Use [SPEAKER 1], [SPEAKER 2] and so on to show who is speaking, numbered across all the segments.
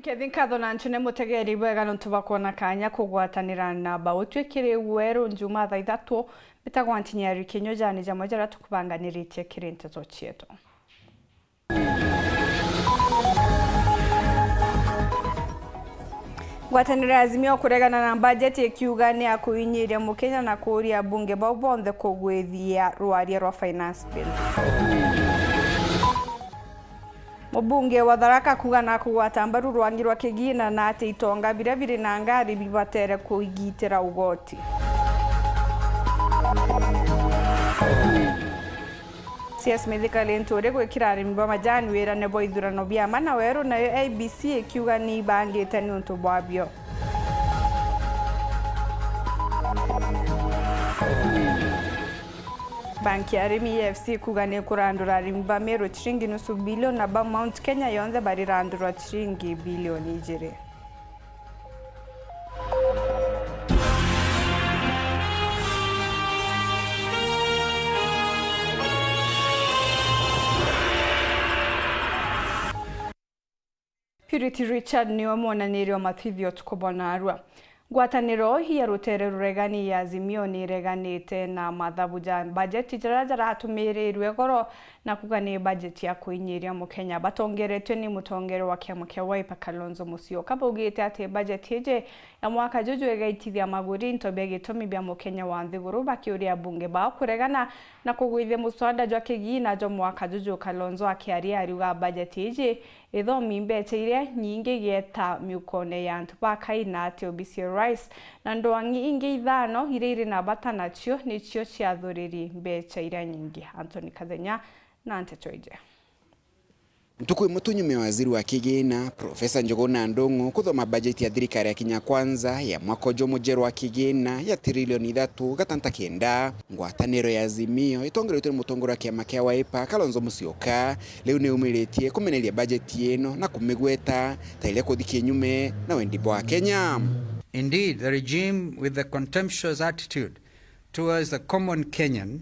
[SPEAKER 1] Kevin Kadhona nchune mutegeri bwega ntubakuona kanya kugwatanira na bautwekire weru njuma thaa 3 bitagwantinya Kinyo jani jamwe jara tukubanganiritie kirinte tochieto Gwatanira Azimio kuregana na bajeti ekiuga ni akuinyiria mukenya na kuria bunge bonthe kugwithia rwaria rwa finance bill. Mubunge wa Tharaka kuga na kugwata mbaru rwangi rwa Kigina na ati itonga birabiri na ngari bibatere kuigitira ugoti. CS Medically ntore gwikira arimi ba majani wera nebo ithurano bia mana weru nayo ABC ekiuga ni bangite ni untu bwabio. Banki ya Arimi FC kugane kurandura arimi ba mero shilingi nusu bilioni na ba Mount Kenya yonze bari randura shilingi bilioni 2. Purity Richard ni omonaniri wa mathithio tukubona arua. Gwataniro hiya rutere ruregani ya Azimio ni reganite na mathabuja bajeti jarajara atumirirwe goro na kugani bajeti ya kuinyiria mukenya batongeretwe ni mutongere wa kiama kia Wiper Kalonzo Musyoka baugite ati bajeti eje ya mwaka juju egaitithia maguri ntobia gitumi bia mukenya wa nthiguru bakiuria bunge ba kuregana na kugwithia muswada jwa Kigina jo mwaka juju Kalonzo akiaria ariuga bajeti eje ithomi mbeca iria nyingi gieta miukone ya antu bakaina ati OBC Rice na ndoangi ingi ithano iriri na bata nacio nicio ciathuriri mbeca iria nyingi. Anthony Kathenya na Nteto Ije.
[SPEAKER 2] Mtukui mutunyume waziri wa Kigina Profesa Njuguna Ndung'u kuthoma bajeti ya thirikari ya Kenya Kwanza ya mwaka ujo mujeru wa Kigina ya trilioni 3.9 ngwataniro ya Azimio itongeretwe ni mutongori wa kiama kia Wiper Kalonzo Musyoka leo ni umiritie kumeneria bajeti eno na kumigweta ta ile kuthikie nyume na wendi bwa Kenya.
[SPEAKER 3] Indeed, the regime with the contemptuous attitude towards the common Kenyan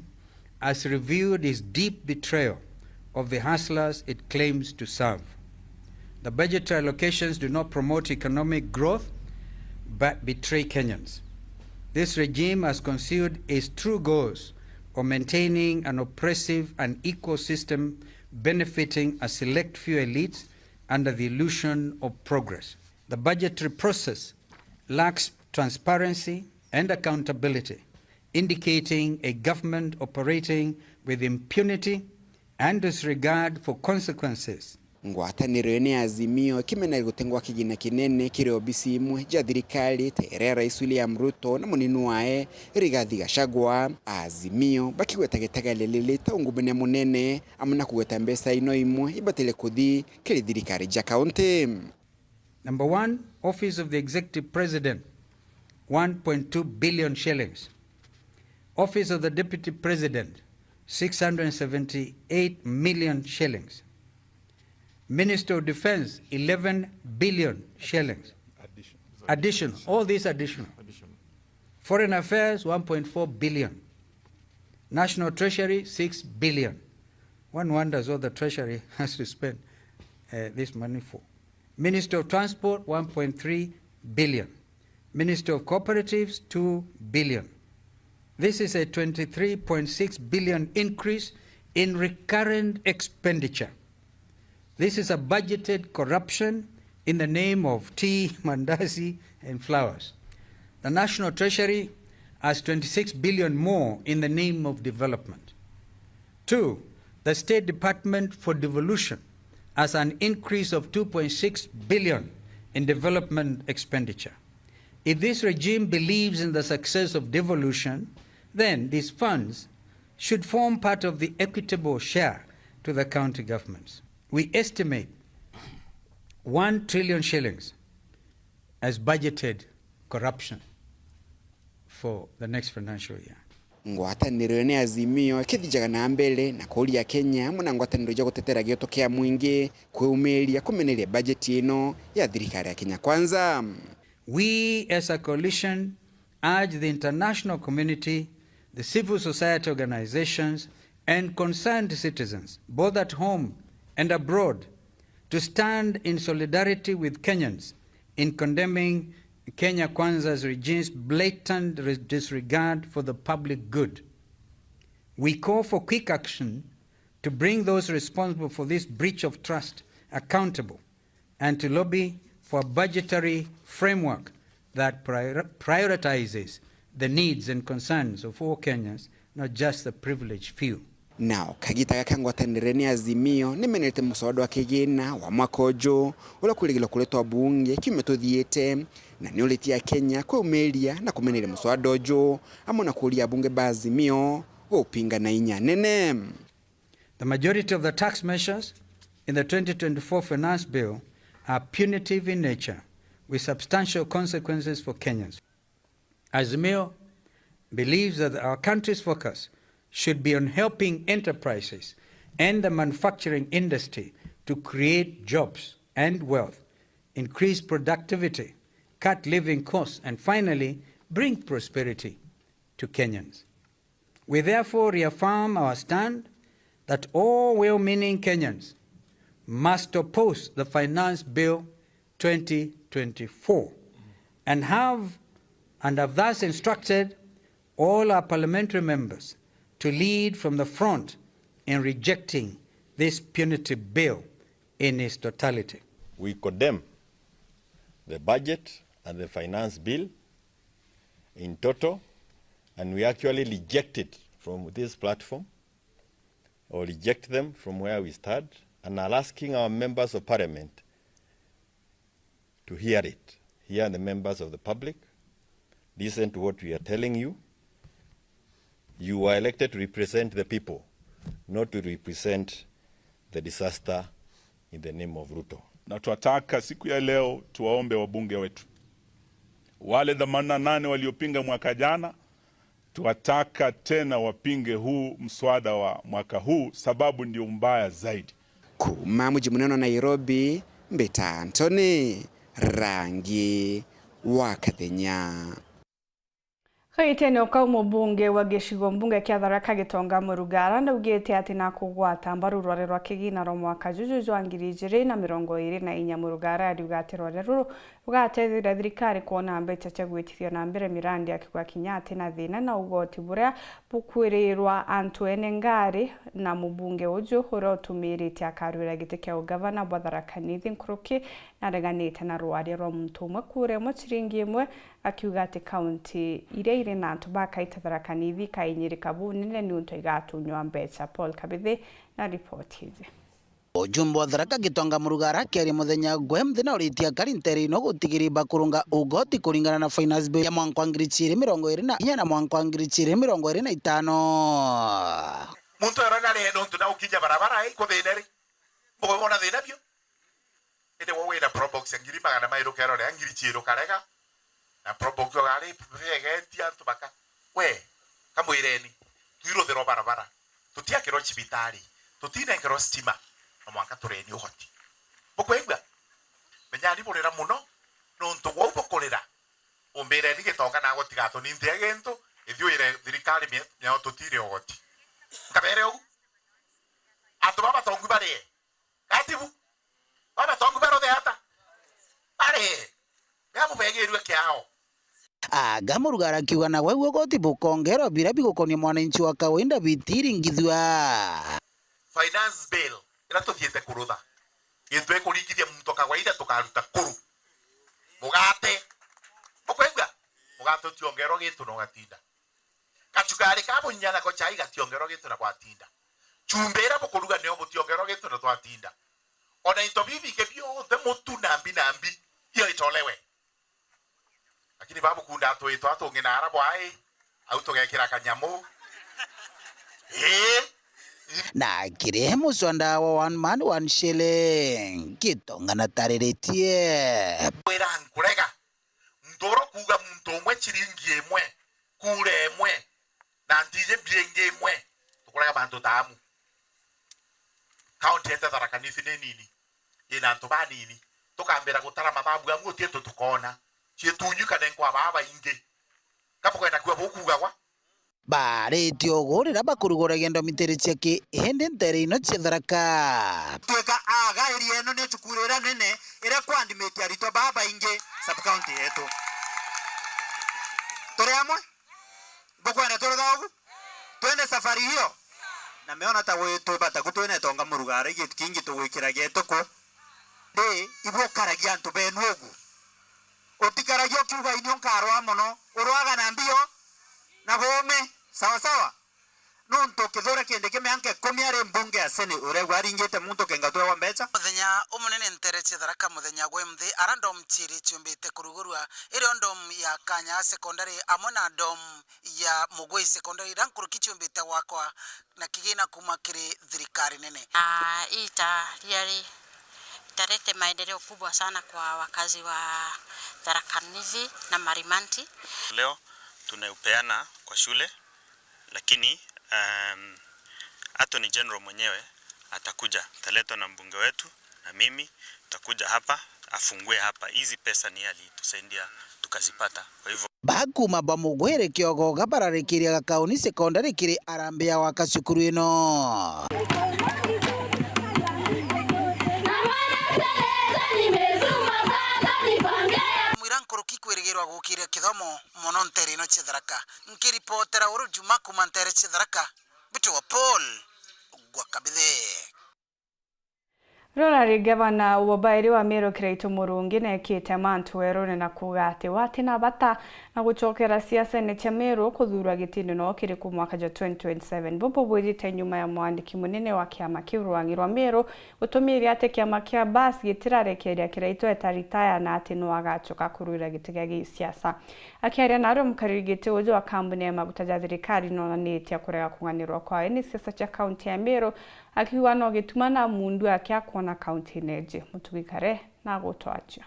[SPEAKER 3] has revealed its deep betrayal of the hustlers it claims to serve. The budgetary allocations do not promote economic growth, but betray Kenyans. This regime has concealed its true goals of maintaining an oppressive and equal system benefiting a select few elites under the illusion of progress. The budgetary process lacks transparency and accountability, indicating a government operating with impunity and disregard for consequences.
[SPEAKER 2] Ngwataniro ni Azimio kimenari gutengwa Kigina kinene kiri OBC imwe ja thirikari terera Rais William Ruto na munini wae Rigathi Gachagua. Azimio bakigweta gitagalelele taungubene munene amuna kugweta mbesa ino imwe ibatele kuthi kiri thirikari ja county.
[SPEAKER 3] Number 1, Office of the Executive President, 1.2 billion shillings. Office of the Deputy President, 678 million shillings. Minister of Defense, 11 billion shillings. Additional. All these additional. Foreign Affairs, 1.4 billion. National Treasury, 6 billion. One wonders what the Treasury has to spend this money for. Minister of Transport, 1.3 billion. Minister of Cooperatives, 2 billion. This is a 23.6 billion increase in recurrent expenditure. This is a budgeted corruption in the name of tea, mandazi, and flowers. The National Treasury has 26 billion more in the name of development. 2, the State Department for Devolution has an increase of 2.6 billion in development expenditure. If this regime believes in the success of devolution, then these funds should form part of the equitable share to the county governments. We estimate 1 trillion shillings as budgeted corruption for the next financial year.
[SPEAKER 2] Ngwataniro ni Azimio kithijaga na mbele na kuria Kenya muna ngwataniro ja gutetera gioto kia mwingi kweumeria kumeneria bajeti ino ya thirikari ya Kenya Kwanza.
[SPEAKER 3] We as a coalition urge the international community, the civil society organizations, and concerned citizens, both at home and abroad, to stand in solidarity with Kenyans in condemning Kenya Kwanza's regime's blatant disregard for the public good. We call for quick action to bring those responsible for this breach of trust accountable and to lobby for a budgetary framework that prioritizes the needs and concerns of all Kenyans, not just the privileged few.
[SPEAKER 2] Nao kagita gaka ngwatanĩre nĩ Azimio nĩmenete mũswada wa kĩgĩna wa mwaka ũyũ ũrĩa kũrĩgĩrwo kũretwo bunge kiumia tũthiĩte na nĩ ũrĩtia Kenya kwĩũmĩria na kũmenera mũswada ũyũ amwe na kũria bunge ba Azimio gũpinga na inya nene.
[SPEAKER 3] The majority of the tax measures in the 2024 finance bill are punitive in nature with substantial consequences for Kenyans. Azimio believes that our country's focus should be on helping enterprises and the manufacturing industry to create jobs and wealth, increase productivity, cut living costs, and finally, bring prosperity to Kenyans. We therefore reaffirm our stand that all well-meaning Kenyans must oppose the Finance Bill 2024 and have thus instructed all our parliamentary members to lead from the front in rejecting this punitive bill in its totality.
[SPEAKER 4] We condemn the budget and the finance bill in total, and we actually reject it from this platform, or reject them from where we stand, and are asking our members of parliament to hear it, hear the members of the public, listen to what we are telling you. You are elected to represent the people, not to represent the disaster in the name of Ruto.
[SPEAKER 5] Na tuataka siku ya leo tuwaombe wabunge wetu wale 88 waliopinga mwaka jana, tuwataka tena wapinge huu mswada wa mwaka huu, sababu ndio mbaya zaidi.
[SPEAKER 2] Kuma mji munene Nairobi, Mbeta Anthony, Rangi wa Kathenya.
[SPEAKER 1] Kaitene okau mubunge wa gicigo mbunge kia Tharaka Gitonga Murugara ndaugite ati na kugwata mbaru rware rwa kigina ro mwaka juju wa 2024 Murugara ariuga ati rware ruru rugatethira thirikari kuona mbeca cia gwitithio na mbere mirandi ya kigwa kinyati na thina na ugoti buria bukwirirwa antu ene ngari na mubunge uju uria utumirite akarwira giti kia ugavana bwa Tharaka Nithi Nkuruki na reganite na rware rwa muntu umwe kure mo ciringi imwe akiuga ati kaunti iria ire na antu bakaita Tharaka Nithi kainyirika bunene ni untu igatunywa mbeca. Paul Kabithi na report hizi.
[SPEAKER 6] Ujumbe wa Tharaka Gitonga Murugara kiari muthenya gwe mthina uritia karinteri no gutigiriba kurunga ugoti kuringana na finance bill ya mwaka wa 2024 na mwaka wa 2025.
[SPEAKER 7] Muntu arana rero ntuna ukija barabara ko thineri mugo wona thina bio ende wo wira probox ngiri magana mairo kero re ngiri chiro karega na probox gari pegeti antu baka we kamwireni twiro thero barabara tutia kero chibitari tutine kero stima na mwanka tureni uhoti bukwegwa menyari burira muno no ntu wo bukorera umbere ni Gitonga na gotigato ni ntegento ithio ire thirikari mya tutire uhoti kabere u atu baba tongu bare katibu baba tongu baro de ata bare gamu begerwe kiao
[SPEAKER 6] Aga Murugara akiuga na gwe goti bukongero bira bigukonia mwananchi wa kawaida bitiringithwa
[SPEAKER 7] finance bill ira tuthiete kurutha gitwe kuringithia muntu kawaida tukaruta kuru mugate ukwegwa mugato tiongero gitu no gatinda kachugari kabo nyana ko chai gationgero gitu na kwatinda chumbera bukuruga neo mutiongero gitu na twatinda ona into bibi ke bio the mutu nambi hiyo itolewe lakini babu kunda to atunge arabo ai au tugekira kanyamu
[SPEAKER 6] na kirehe muswanda wa one man one shilling Gitonga na tariretie
[SPEAKER 7] wera nkurega ndoro kuga muntu umwe chiringi emwe kure emwe na ndije bienge emwe tukurega bantu tamu county eta Tharaka Nithi nini ina ntu banini tukambira gutara mathabu amwe tieto tukona chietunyuka nenkwa baba inge kapo kwenda kwa bukuga kwa
[SPEAKER 6] barĩtio gũrĩra bakurugũragia ndomitĩrĩ cia kĩhĩndĩ ntere ino cia Tharaka
[SPEAKER 8] tweka agaĩria ĩno nĩ cukuru ĩrĩa nene ĩrĩa kwandimĩtia aritwo baba ingĩ sub-county yetu tũrĩ hamwe ngũkwenda tũrũga ũgu twende safari hiyo na meona ta gwĩtũ bata gũtwene tonga mũrugara igĩtu kingi tũgwĩkĩragia tũkũ ndĩ ibo karagia ntũ benu ũgu ũtikaragia ũkiuga inyo nkarwa mũno ũrwaga na mbio na gome sawa sawa nonto kithora kende kemeanke komiare mbunge ya sene uregwa aringete muntu kengatwe wa mbeca
[SPEAKER 6] muthenya umunene ntere cia Tharaka muthenya gwe mthi arandom chiri chumbite kurugurwa iri ndom ya Kanya secondary amona ndom ya Mugwei secondary rankuru kichumbite wakwa na kigina kuma kiri thirikari nene
[SPEAKER 9] ita really italete maendeleo kubwa sana kwa wakazi wa Tharaka Nithi na Marimanti.
[SPEAKER 10] Leo tunaupeana kwa shule lakini Attorney General mwenyewe atakuja, taletwa na mbunge wetu na mimi tutakuja hapa afungue hapa. Hizi pesa ni alitusaidia tukazipata. Kwa hivyo
[SPEAKER 6] bakuma bamugwere kiogo gabararikiria gakauni secondary kiri arambia wa kasukuru ino kwirigirwa gukire kithomo mono ntere ino cia Tharaka nkiripotera uru Juma kuma ntere cia Tharaka bitu wa Paul Gwakabithe.
[SPEAKER 1] Rorari gavana wabairi wa Meru Kiraitu Murungi na ekite mantu werone na kuga ati watina bata na guchokera siasa cia Meru kuthurwa gitini no kiri ku mwaka wa 2027 bobo bwirite nyuma ya mwandiki munene wa kiama kiu Rwang'irwa Meru gutumiri ate kiama kia bas gitirarekeria Kiraitu etaritaya na ati no agachoka kurura gitiga gi siasa akiaria naro mukarigite ujo wa kambuni ya maguta ya thirikari no netia kurega kunganirwa kwa ni siasa cia kaunti ya Meru akiwa no gitumana mundu yake akona kaunti neje mutugikare na gutwacho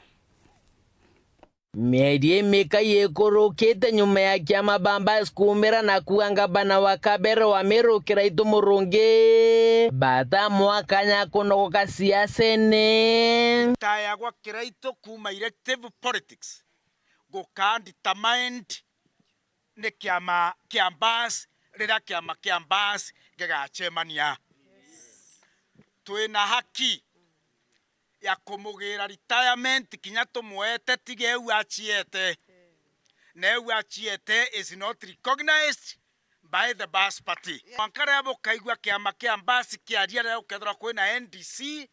[SPEAKER 11] Mieri mika yekorokete nyuma ya kiama bamba skumera na kuangabana wa Kabere wa Meru Kiraitu Murungi bata mwakanya kono ka siasa ne
[SPEAKER 8] taya gwa Kiraitu kuma elective politics go determined ne kiama kiambas rira kiama kiambas gagachemania twina haki ya kumugira retirement kinya tumwete tige eu achiete na eu achiete is not recognized by the Bas Party wankare abo kaigwa kiama kia mbasi kiaria leo kethra kwina NDC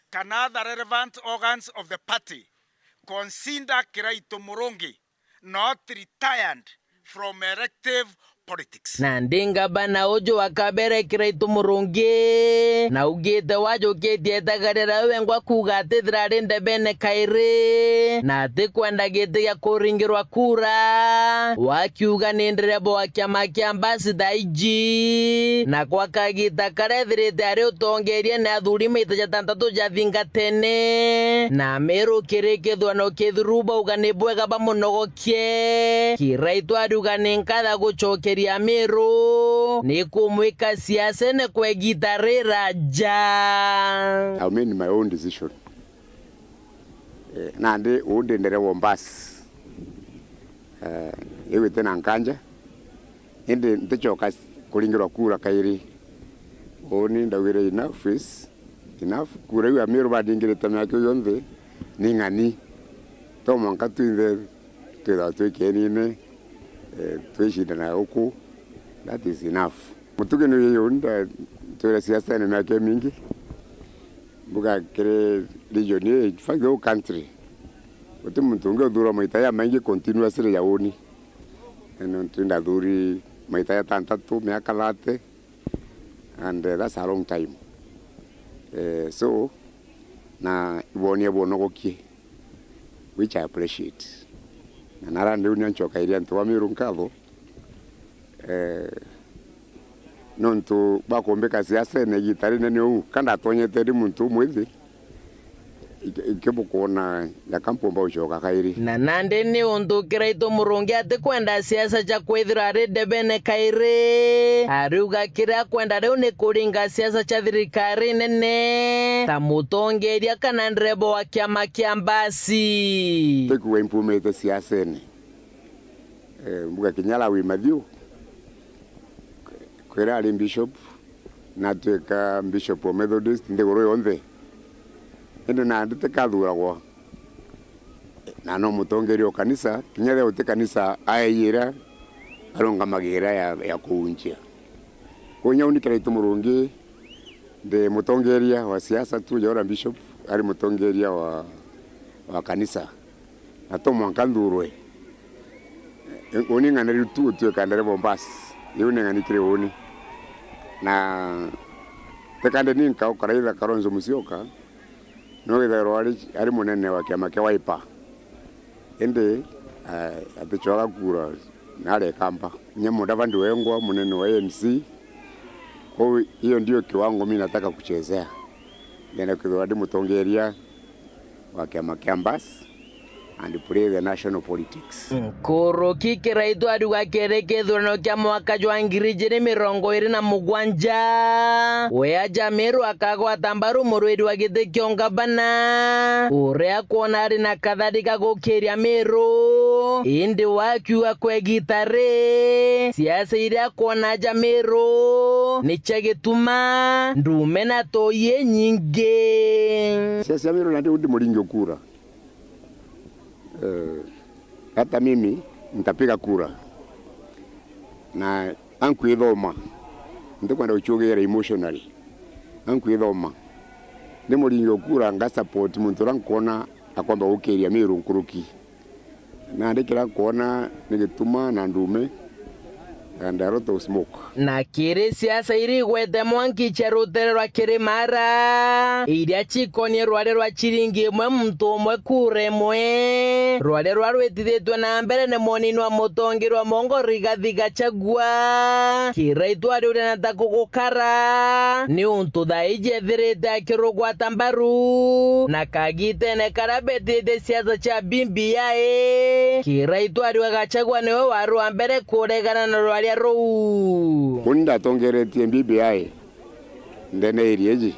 [SPEAKER 8] kana other relevant organs of the party consider Kiraitu Murungi not retired from elective politics.
[SPEAKER 11] Na ndinga bana ojo wa Kabere Kiraitu Murungi na ugite wajo ketie tagarira wengwa kuga ati thirarinde bene kaire na ati kwenda gite ya kuringirwa kura wakiuga ni ndirebo wa kiama kia mbasi daiji na kwa kagita karethirite ari utongerie na athuri maita ja tantatu ja thingatene na Meru kirikithwa no kithuruba uga ni bwega bamunogokie Kiraitu aruga ni nkatha guchoke ya Meru ni kumwika siasa ne kwa gitarera ja.
[SPEAKER 12] I made my own decision. Nande udendere wombas. Ewe tena nkanja. Ende ntechoka kulingirwa kura kairi. Oni ndawire enough is enough kura ya Meru badingire tamyake yonde ni ngani. Tomo nkatu inde tuda kenine tuishida na huku, that is enough. Mutuke ni yonda tuwe siasa ni miaka mingi. Buka kere region ye fact the whole country. Wote mtunge dura maitaya maingi continuously ya oni. Eno tunda duri maitaya tantatu miaka late and that's a long time. So na iboni bonogokie which I appreciate. Na nara ndio nyanchoka ile ntoa Meru nkavo nonto bakombeka siasa ne gitari ne no kanda tonyete ri muntu mwithi ikebukona ya kampo mbao choka kairi
[SPEAKER 11] na nande ni undu Kiraitu Murungi ati kwenda siasa cha kwithira ri debene kairi aruga kira kwenda riu ni kuringa siasa cha thirikari nene ta mutongeria kana ndirebo wa kiama kia mbasi
[SPEAKER 12] tekuwa impumete siasa ne mbuga kinyala wi Mathiu kwera ali bishop na tweka bishop wa Methodist ndigoro yonthe ende na ndite kathuragwo na no mutongeri o kanisa kinya leo te kanisa ayira aronga magira ya kuunjia konya unikira itumurungi de mutongeria wa siasa tu jora bishop ari mutongeria wa kanisa atomo nkandurwe oni ngana tu kandare bombas yune ngani kire oni na tekande ninka ukaraida karonzo musioka no githero ari munene wa kiama kia Wiper ende atichoka kura nale kamba nyemo davandi wengwa munene wa ANC. Kwa hiyo ndio kiwango mimi nataka kuchezea nenda kudwadi mutongeria wa kiama kia Mbas and play the national politics.
[SPEAKER 11] Koro kikira idwadi wa kerekethurano kia mwaka jwa 2027 wea Jameru akagwata mbaru murwiri wa giti kiongabana uria kuona ari na kathadika gukiria Meru indi wakiuga kwe gitare siasa iria kuona Jameru ni chagituma ndume na toye nyingi
[SPEAKER 12] siasa ya Meru na ndio muringi kura. Hata mimi nitapiga kura na anku idhoma ndikwenda uchogera emotionally anku idhoma ndi muringo kura nga support muntu rankona akwamba ukeria Meru nkuruki na ndikira kuona nigituma na ndume and a lot of smoke
[SPEAKER 11] na kiri siasa iri gwete mwanki cherutere rwa Kirimara iria chikonie rware rwa chiringi mwe muntu mwe kure mwe rware rwa rwetithitwe na mbere ne monini wa mutongi rwa Mongo Rigathi Gachagua kiraitwa riure na takugukara ni untu thaije thirite akirugwata mbaru na kagite ne karabetite siasa cha BBI kiraitwa riwe Gachagua niwe waru wa mbere kuregana na rware
[SPEAKER 12] Unda tongeretie BBI ndene irieji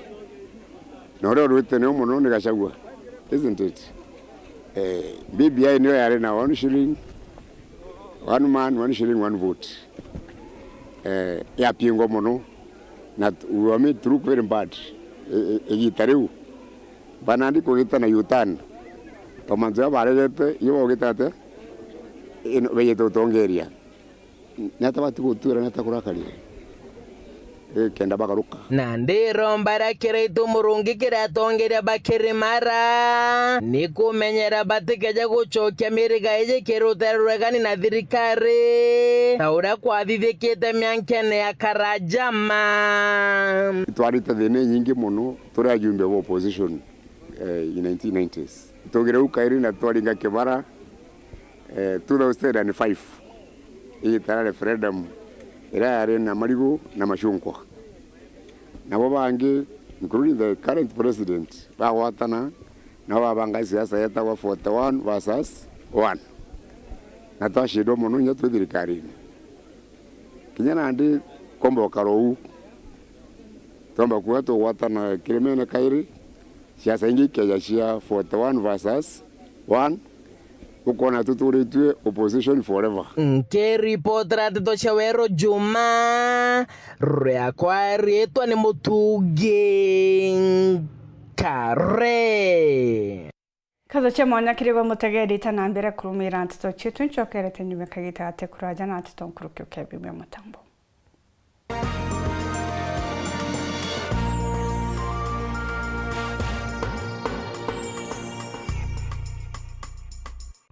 [SPEAKER 12] noro rutene umuno ni Gachagua isn't it BBI niyo yare na 1 shilling 1 man 1 shilling 1 vote ya pingo muno na uami true very bad egitariu banandi ko gitana yutan tomanzo baregete yo gitate ino beyeto tongeria nyata batu gutura nyata kurakaria kenda bagaruka
[SPEAKER 11] na ndiro mbara kiretu murungi kiratongeria Bakirimara nikumenyera batikeja gucokia miriga ije kiruterwegani na thirikari taura kwathithikite miankene ya Karajama
[SPEAKER 12] twarite thine nyingi muno turi ajumbe wa opposition in 1990s togire ukairi na twaringa kibara 2005 itara referendum irare na marigo na mashunkwa na bobangi including the current president bawatana na babanga siasa yeta wa 41 versus 1 na twashido muno nya twithirikari kinyana ndi kombo karou tomba kuato watana kiremena kairi siasa ingi keja cia 41 versus 1 ukona tuturitwe opposition forever.
[SPEAKER 11] Reporter Tito Chawero Juma rea kwa rietwa ni Mutugi Kare
[SPEAKER 1] kazo cha mwanya kirigwa mutegeri tanambira kurumira antito chitu nchokerete nyume kagita ate kuraja na antito nkurukyo kebimwe mutambo.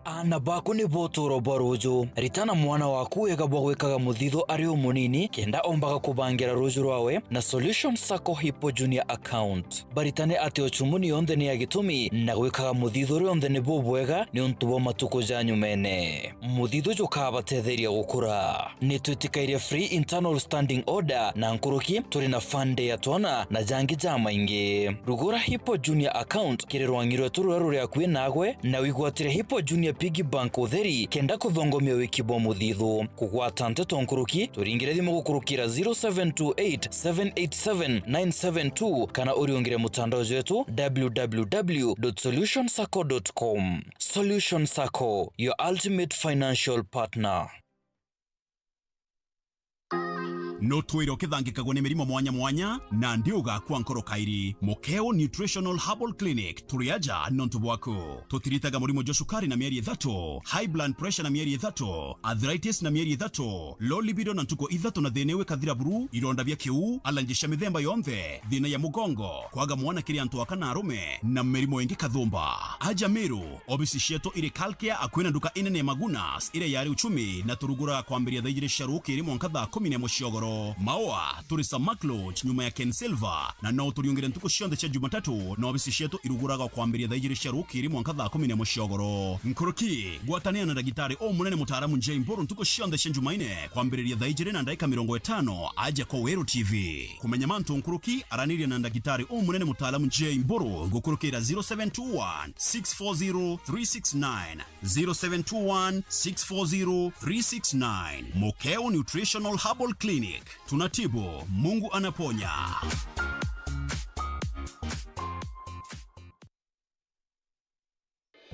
[SPEAKER 13] Ana baku ni botoro barojo ritana mwana waku ega bwekaga muthitho ari o munini kenda ombaga kubangira rojo rwawe na Solution Sacco Hippo Junior account baritane ati ochumuni yonde ni agitumi na gwekaga muthitho rionde ni bobwega ni untubo matuko janyu mene muthitho joka batetheria gukura ni twitikaire free internal standing order na nkuruki turi na fande ya twana na jangi jama ingi rugura Hippo Junior account kirerwangirwe turura ria kwi nagwe na wigwatire Hippo Junior Piggy Bank utheri kenda kuthongomia wikibwa muthithu kugwata nteto nkuruki turingire thimu gukurukira 0728787972 kana uriongire mutandao wetu www.solutionsacco.com. Solution Sacco, your ultimate financial partner.
[SPEAKER 14] no twiro kithangikagwo ni mirimo mwanya mwanya na ndiuga kwa nkoro kairi. Mokeo Nutritional Herbal Clinic turiaja nontu bwaku tutiritaga murimo jo sukari na mieri 3, high blood pressure na mieri 3, arthritis na mieri 3, low libido na ntuko 3 na thinewe kathira buru, ironda bya kiu, alangisha mithemba yonthe, thina ya mugongo, kwaga mwana kiri antu akana arume na mirimo ingi kathumba. Aja Meru obisi sheto iri kalkia akwina nduka inene ya Magunas ire yari uchumi na turugura kwambiria thaijire sharuki iri mwanka thaa 10 muciogoro. Maoa turisa Macloch nyuma ya Ken Silva na no turiungire ntuko cionthe cia Jumatatu na obisi sheto iruguraga kwambiria thaijire sharuki iri mwanka thaa 10 muciogoro. Nkoroki gwatania na dagitari o munene mutaramu Jay Mburu ntuko cionthe cia Jumaine kwambiria thaijire na ndaika 50 aja kwa Weru TV. Kumenya mantu Nkoroki araniria na dagitari o munene mutaramu Jay Mburu gukurukira 0721 640 369 0721 640 369. Mokeo Nutritional Herbal Clinic, tunatibu, Mungu anaponya.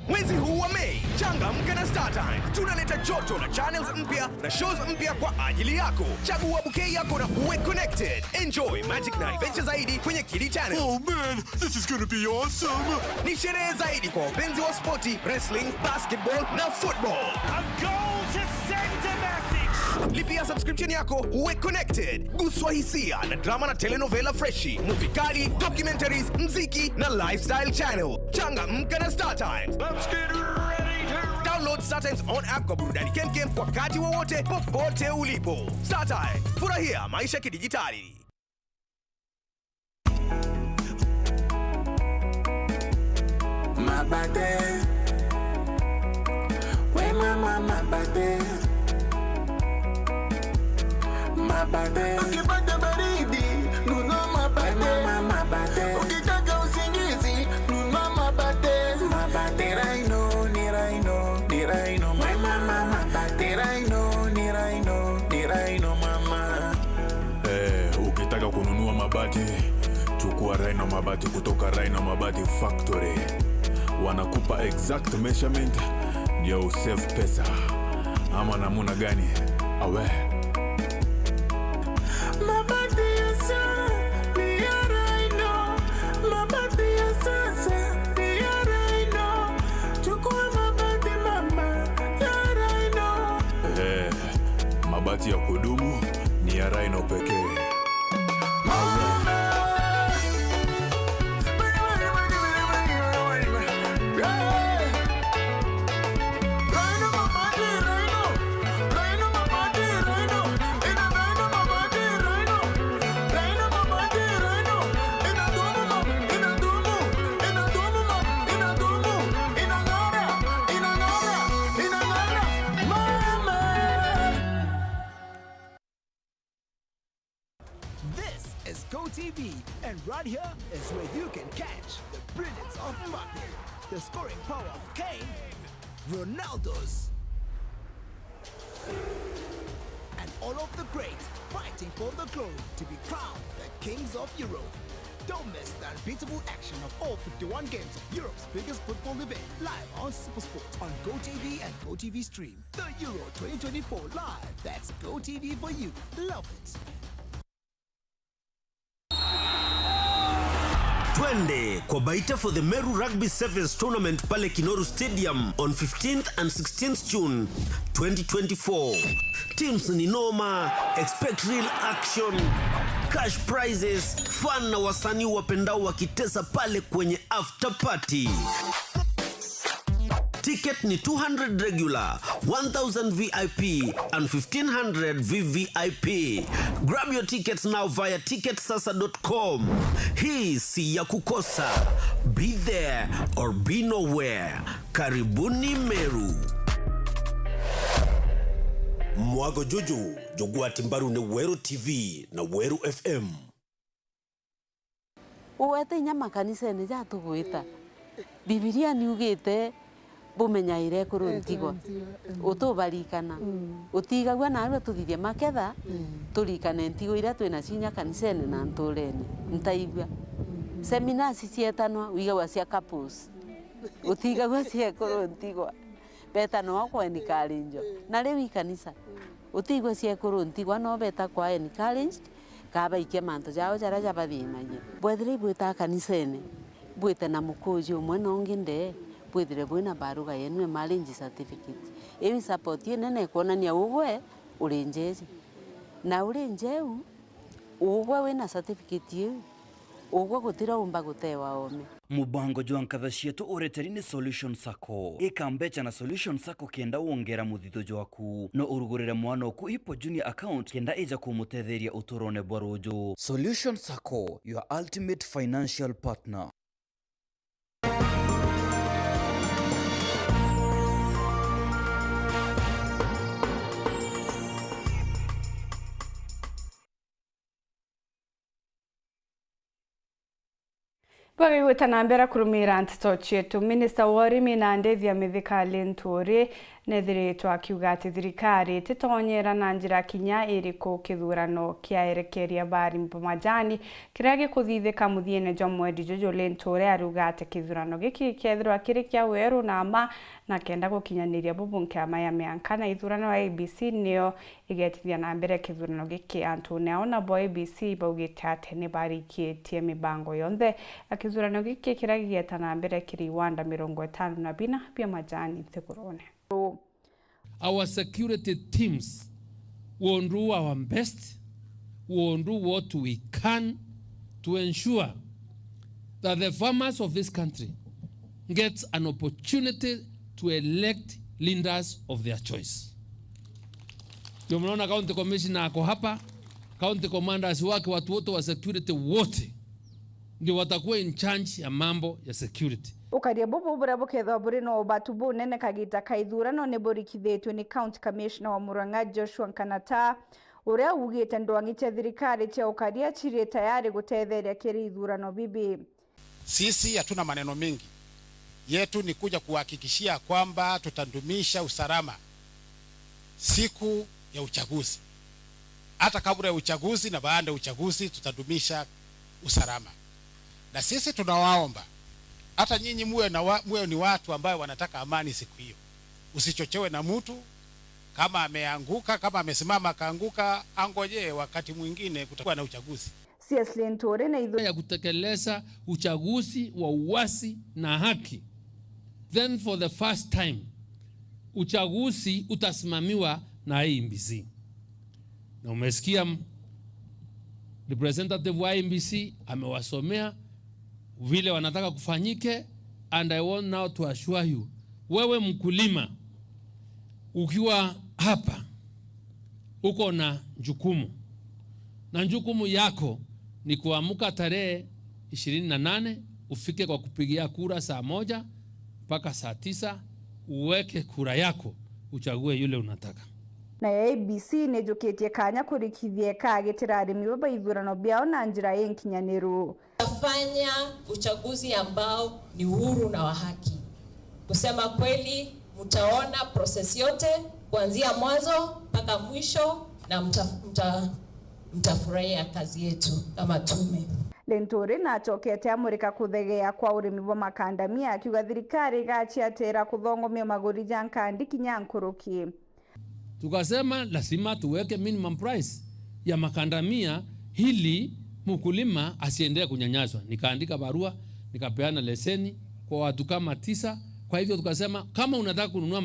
[SPEAKER 15] Mwezi huu wa Mei, changamka na StarTimes. Tunaleta joto na channels mpya na shows mpya kwa ajili yako. Chagua bouquet yako na uwe connected. Enjoy magic na adventure zaidi kwenye Kili Channel.
[SPEAKER 16] Oh man, this is gonna be awesome.
[SPEAKER 15] Ni sherehe zaidi kwa wapenzi wa spoti, wrestling, basketball na football.
[SPEAKER 16] A goal to send a message.
[SPEAKER 15] Lipia subscription yako uwe connected. Guswa hisia na drama na telenovela freshi, movie kali, documentaries, mziki na lifestyle channel. Changamka na StarTimes.
[SPEAKER 16] Let's get ready to
[SPEAKER 15] download StarTimes on app kwa burudani kemkem wakati wowote popote ulipo. StarTimes, furahia maisha kidijitali.
[SPEAKER 17] Mabate, we mama mabate, mabate. Ukipata baridi, nunua mabate. Mama mabate. Ukitaka usingizi, nunua mabate. Mabate raino, ni raino, ni raino. Mama mabate raino, ni raino, ni raino mama.
[SPEAKER 18] Ukitaka kununua mabati, chukua Rhino Mabati kutoka Rhino Mabati Factory. Wanakupa exact measurement ndio usave pesa. Ama namuna gani? Awe
[SPEAKER 17] mabati ya sasa ni ya Rhino. Mabati ya sasa ni ya Rhino. Chukua mabati mama ya Rhino.
[SPEAKER 18] mabati ya kudumu ni ya Rhino pekee.
[SPEAKER 15] GoTV, and right here is where you can catch the brilliance of Mbappe, the scoring power of Kane, Ronaldo's, and all of the greats fighting for the glory to be crowned the kings of Europe. Don't miss the unbeatable action of all 51 games of Europe's biggest football event live on SuperSport on GoTV and GoTV Stream. The Euro 2024 live. That's GoTV for you. Love it.
[SPEAKER 19] Twende kwa Baita for the Meru Rugby Sevens Tournament pale Kinoru Stadium on 15th and 16th June 2024. Teams ni noma, expect real action, cash prizes, fun na wasanii wapendao wakitesa pale kwenye after party. Ticket ni 200 regular, 1000 VIP and 1500 VVIP. Grab your tickets now via ticketsasa.com. Hii si ya kukosa. Be there or be nowhere. Karibuni Meru. Mwago Juju, jogua timbaru ne Weru TV na Weru FM.
[SPEAKER 20] Uwete nyama kanisa ne ja tuguita. Biblia ni ugite bumenyaire kuruntigwa utubarikana utigagwa nawe tuthithie maketha turikane ntigo ira twina cinya kanisene na nturene ntaigwa seminars cietanwa wigawa cia couples utigagwa cia kuruntigwa betano wakwa ni karinjo na riu kanisa utigwe ciekuru ntigwa no beta kwa encouraged kaba ikia manto jao jara jabathinagia bwethire bwita kanisene bwite na mukuji umwe nonginde bwithire bwina baruga yenu marriage certificate ewi support nene kuonania ugwe urinjeje na urinjeu ugwe wina certificate yu ugwe gutira umba gutewa ome
[SPEAKER 13] mubango jwa nkatha cietu ureteri ni Solution Sacco ikambecha na Solution Sacco kenda wongera muthitho jwaku no urugurire mwana oku Hippo Junior account kenda ija kumutetheria uturone bwa ruju. Solution Sacco, your ultimate financial partner.
[SPEAKER 1] Bwagi gutanambera kurumira ntito cietu Minister wa Urimi na Ndeithia Mithika Linturi nethiritwo akiuga ati thirikari titonyera na njira kinya iriku kithurano kiaerekeria bari mpamajani kiria gikuthithika muthiene jwa mweri Jojo Linturi aruga ati kithurano giki kethirwa kiri kia weru na ma na kenda gukinyaniria bubunke ama ya mianka na ithurano wa ABC nio igetithia na mbere kithurano giki Antone ona bo ABC baugite ati ni barikitie mibango yonthe akithurano giki kiria gigetana mbere kiri Wanda 52 pia majani thigurone.
[SPEAKER 21] Our security teams will do our best, will do what we can to ensure that the farmers of this country get an opportunity to elect leaders of their choice. Ndio mnaona county commissioner ako hapa, county commanders wake, watu wote wa security wote ndio watakuwa in charge ya mambo ya security.
[SPEAKER 1] Ukaria bubu bura bukethwa buri no batubu nene kagita kaithurano ne borikithitwe ni county commissioner wa Murang'a Joshua Nkanata uria ugite ndwangite thirikari cia ukaria chiri tayari gutetheria kiri ithurano bibi.
[SPEAKER 22] Sisi hatuna maneno mengi, yetu ni kuja kuhakikishia kwamba tutadumisha usalama siku ya uchaguzi, hata kabla ya uchaguzi na baada ya uchaguzi tutadumisha usalama. Na sisi tunawaomba hata nyinyi muwe ni watu ambao wanataka amani siku hiyo. Usichochewe na mtu kama ameanguka, kama amesimama kaanguka, angoje wakati mwingine kutakuwa na uchaguzi.
[SPEAKER 1] CS Linturi na
[SPEAKER 21] idho ya kutekeleza uchaguzi wa uwasi na haki. Then for the first time uchaguzi utasimamiwa na IEBC. Na umesikia representative wa IEBC amewasomea vile wanataka kufanyike, and I want now to assure you, wewe mkulima ukiwa hapa uko na jukumu, na jukumu yako ni kuamka tarehe 28 ufike kwa kupigia kura saa 1 mpaka saa 9 uweke kura yako uchague yule unataka.
[SPEAKER 1] Na ABC nejukitie kanya kurikithie kagitira arimi baba ithurano biao na njira yenkinyaniru.
[SPEAKER 23] Tafanya uchaguzi ambao ni huru na wa haki. Kusema kweli, mtaona process yote kuanzia mwanzo mpaka mwisho na mtafurahia kazi yetu kama tume.
[SPEAKER 1] Linturi na achokete amurika kuthegea kwa urimi wa makandamia akiuga thirikari gachiatera kuthongomia maguri jankandi kinyankuruki.
[SPEAKER 21] Tukasema lazima tuweke minimum price ya makandamia ili mkulima asiendelee kunyanyaswa. Nikaandika barua, nikapeana leseni kwa watu kama 9. Kwa hivyo tukasema kama unataka kununua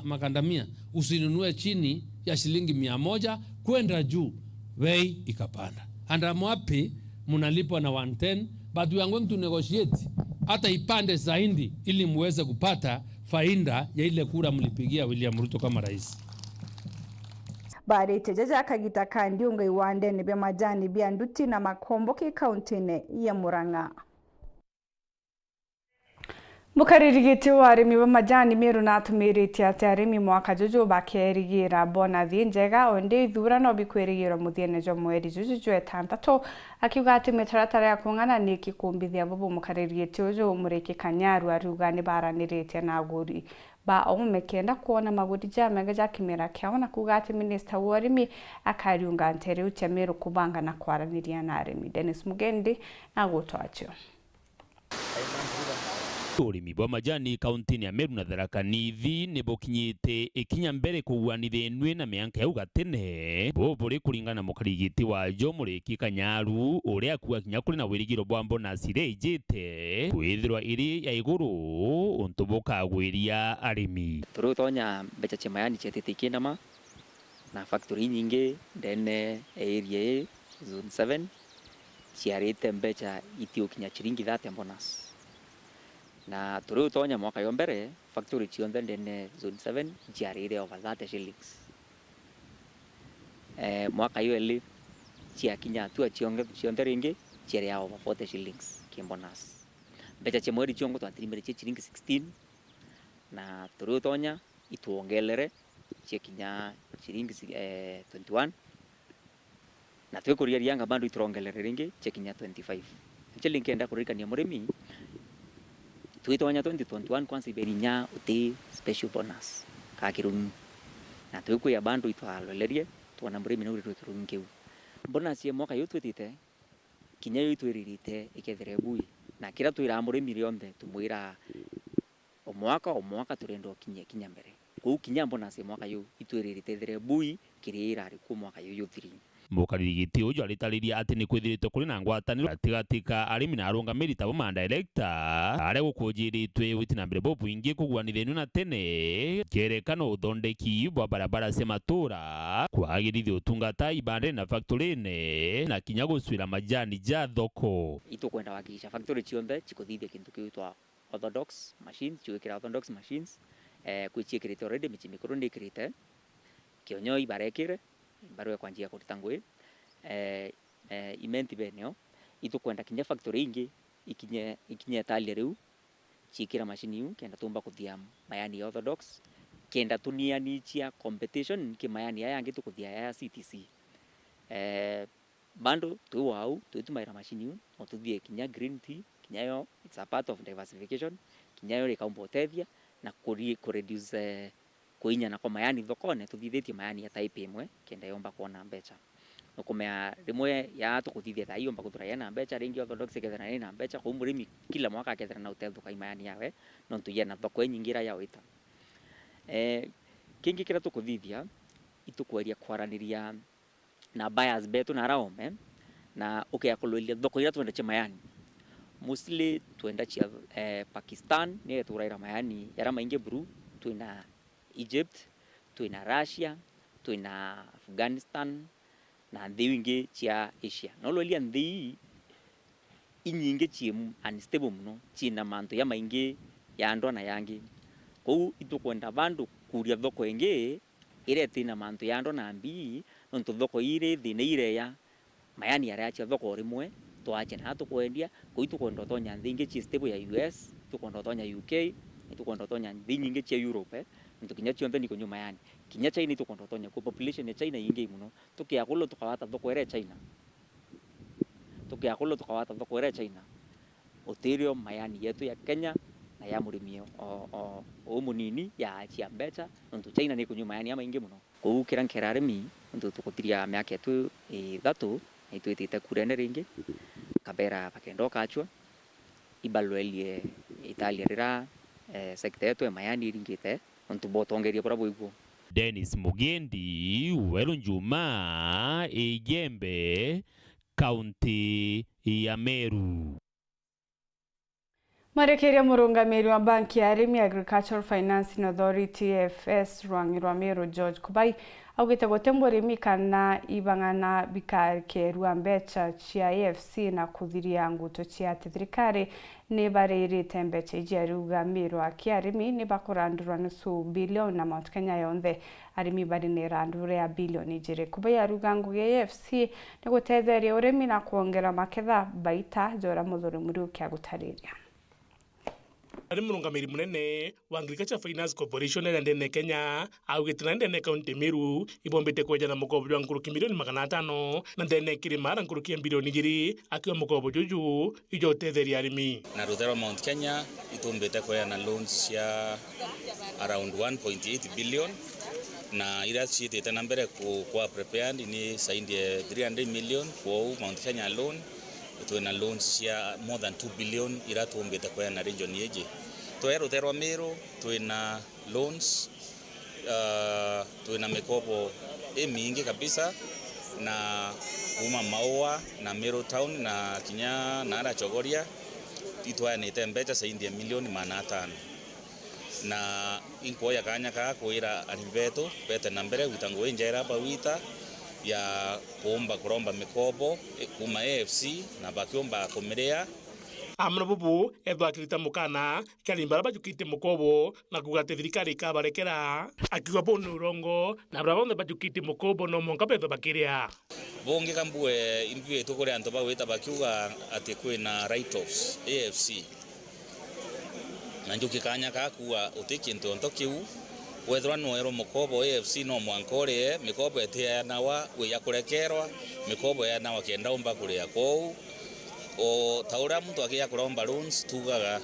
[SPEAKER 21] makandamia usinunue chini ya shilingi 100 kwenda juu. Bei ikapanda. And I'm happy mnalipwa na 110, but we are going to negotiate hata ipande zaidi ili muweze kupata faida ya ile kura mlipigia William Ruto kama rais.
[SPEAKER 1] Bari tejaja kagita kandi unga iwande ni be majani bia nduti na makombo ki kauntine ya Murang'a. Mukaririgiti wa arimi ba majani meru na atumiriti ati arimi mwaka Jojo bakerigira bona thinjega onde ithurano bikwirigira muthiene jwa mweri Jojo etantato akiuga ati mitaratara ya kung'ana ni kikumbithia bubu mukaririgiti ujo muriki kanyaru aruga ni baranirite na aguri ba omekenda kuona magudi jamega ja kimera kyao na kuga ati minister wa arimi akariunga ntere uche meru kubanga na kwaraniria na arimi. Dennis Mugendi na gutwacho.
[SPEAKER 3] Urimi bwa majani kaunti ya Meru na Tharaka Nithi ni bukinyite ikinya mbere kuguanithenwe na mianka ya ugatene buri kuringana na mukarigiti wa jo Muriki Kanyaru uria kuwa kinya kuri na wirigiro bwa bonus ijite kwithirwa iri ya iguru untubuka gwiria arimi
[SPEAKER 4] turutonya mbeca cia mayani ciatite nama na factory nyingi ndene area zone 7 ciarite mbeca itio kinya chiringi 30 bonus na turutonya mwaka yo mbere factory cionthe ndene zone 7 ciarire over 30 shillings mwaka yo eli cia kinya tu cionthe ringi ciare over 40 shillings ki bonus mbeca cia mweri ciongo twatirimire cia chiringi 16 na turutonya ituongelere cia kinya chiringi 21 na twikuria rianga bandu iturongelere ringi cia kinya 25 nchili ngenda kurikania murimi twitonya 2021 kwanza iberinya uti special bonus ka kirungu na twikuya bandu itwalolerie tuona murimi na uri twikirungu kiu bonus ya mwaka yo twitite kinya yo itwiririte ikethere bui na kira twira murimi rionthe tumwira o mwaka turendo kinya mbere ku kinya bonus ya mwaka yo itwiririte there bui kirira ari ku mwaka yo yuthiri
[SPEAKER 3] mukarigiti ujo alitariria ati ni kwithirite kuri na ngwataniro atigatika arimi na arungamiri tabo ma director are gukujiritwe witina mbere bo buingi kuguanithenu na tene kerekano uthondeki bwa barabara cia matura kwagirithia utungata ibande na factory ne na kinya guswira majani ja thoko
[SPEAKER 4] itukwenda wakisha factory cionthe chikuthithia kintu kiitwa orthodox machines chiwikira orthodox machines kwichiekirite already michimikuru ndikirite kionyo ibarekire barua kwa njia kuruta ngui imenti beneo itukwenda kinya factory ingi ikinye tali riu chikira machine yu kenda tumba kuthia mayani orthodox kenda tuniani chia competition ki mayani aya yangi tukuthia ya CTC bando tu wau tutumaira machine yu otuthie kinya green tea kinya yo it's a part of diversification kinya yo rikaumboteithia na reduce kuinya na kwa mayani thokone tuthithitie mayani ya type imwe kenda yomba kuona mbeca nukumea rimwe ya tukuthithia thai yomba kuthuraya na mbeca ringi orthodox kethana na mbeca kwa murimi kila mwaka kethana na utetho kai mayani yawe no tuye na thoko nyingira ya wita kingi kira tukuthithia itukweria kwaraniria na buyers betu na raome na ukyakulolia thoko ira twenda cha mayani mostly twenda cha Pakistan ni turaira mayani yara mainge bru twina Egypt, tuina Russia, tuina Afghanistan na nthi wingi cia Asia. No lolia nthi inyingi ci unstable muno, cina mantu ya maingi ya andwa na yangi. Kou itukwenda bandu kuria thoko ingi ire tina mantu ya andwa na mbi, nontu thoko ire thine ire ya mayani ya cia thoko rimwe twache na tukwendia, kou itukwenda tonya nthi ingi ci stable ya US, tukwenda tonya UK, itukwenda tonya nthi nyingi cia Europe. Tukinya cionthe niko nyuma yani kinya China tukondotonya ku population ya China yingi muno tukiakulo tukawata thoko ere China utirio mayani yetu ya Kenya na ya murimio o munini ya chia mbeca ntu China niko nyuma yani ama ingi muno ku kirankera arimi ntu tukutiria miaka yetu 3 itwitite kurene ringi kabera pakendo kachwa ibalwelie Italia rira sekta yetu ya mayani ringite ntubotongeria bora boiguo
[SPEAKER 3] Dennis Mugendi Weru Njuma Igembe kaunti ya Meru.
[SPEAKER 1] Marekeria murungamiri wa banki ya arimi Agricultural Financing Authority FS Rwangirwa Meru George Kubai augite gote murimi kana ibangana bikakerua mbeca cia AFC na kuthiria nguto cia thirikari ni baririte mbeca ija rugamiro akiarimi ni bakurandurwa nusu bilioni na Mount Kenya yonthe arimi bari ni randure ya bilioni jire Kubai arugangu ya AFC ni gutetheria urimi na kuongera maketha baita jora muthuri muri ukia gutariria
[SPEAKER 5] ari murungamiri munene wa Agricultural Finance Corporation ya ndene Kenya augitana ndene kaunti Meru ibombete kwejana mukobo wa nguruki milioni 500 na ndene kirimara nguruki bilioni 2 akiwa mukobo juju ijotetheria arimi
[SPEAKER 24] na Ruthero Mount Kenya itombete kwejana loans cia around 1.8 billion na ira chitete na mbere kwa prepared ni saindi 300 million kwa Mount Kenya loan tuena loans cia more than 2 billion ira tuombete kwejana region yeje Twerutherwa Meru twina loans, twina mikopo mingi kabisa na kuma Maua na Meru Town na kinya na ara Chogoria itwanite mbeca zaidi ya milioni 500 na inkuoya kanya ka kwira aribeto pete na mbere witango njera ba wita ya kuromba mikopo kuma AFC na bakiomba komerea
[SPEAKER 5] amna bubu edwakirita mukana kalimbara bajukite mukobo na kugate thirikari kabarekera akiwa bono rongo na brabonde bajukite mukobo no monka pedo bakiria
[SPEAKER 24] bonge kambue impie tukore anto bawita bakiuga ati kwina write offs AFC na njuki kanya ka kuwa utikinto ntokiu wethwa noero mukobo AFC no mwankore mikobo etia nawa we yakurekerwa mikobo ya nawa kenda umba kuria kou o taura mtu akia kuromba loans tugaga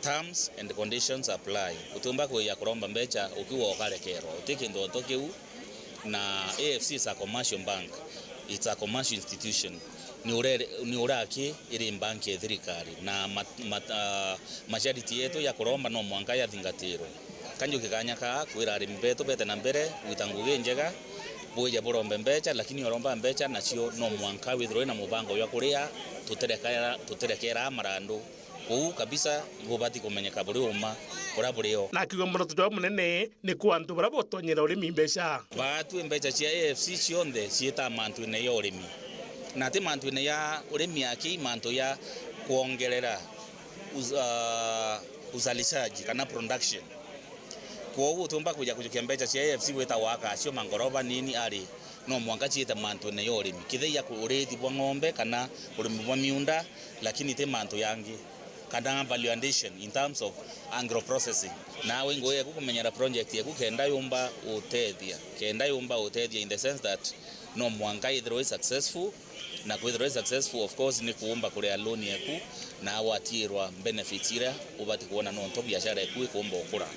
[SPEAKER 24] terms and conditions apply utumba ko ya kuromba mbecha ukiwa okarekerwa utikindo ntokiu na AFC is a commercial bank, it's a commercial institution. Ni uraki iri banki ya thirikari na mashariti yetu ya kuromba no mwanka ya thingatiro kanjo kikanya ka kwira ari mbeto bete na mbere witanguge njega boya borombe mbecha lakini oromba mbecha nacio no mwanka withroe na mubango ya kuria tuterekera marando kou kabisa gobati kumenyeka buri uma kuraburiyo
[SPEAKER 5] na kigo mroto jwa munene ni kwantu barabotonyera uri mbeca
[SPEAKER 24] batu mbeca cia AFC cionde cieta mantu ne yorimi na te mantu ne ya urimi aki mantu ya kuongerera uzalishaji kana production kwa hiyo tumba kuja kujukia mbeca cia AFC weta waka acio mangoroba nini ari no mwanga cieta mantu ne yorimi kitheia kurethi bwa ng'ombe kana urimi bwa miunda lakini te mantu yangi kana value addition in terms of agro processing na wengo ye kumenyera project ye kenda yumba utethia in the sense that no mwanga either is successful na kwithira successful of course ni kuomba kuria loan yeku na watirwa benefits ira ubati kuona no nto biashara yeku ikomba okura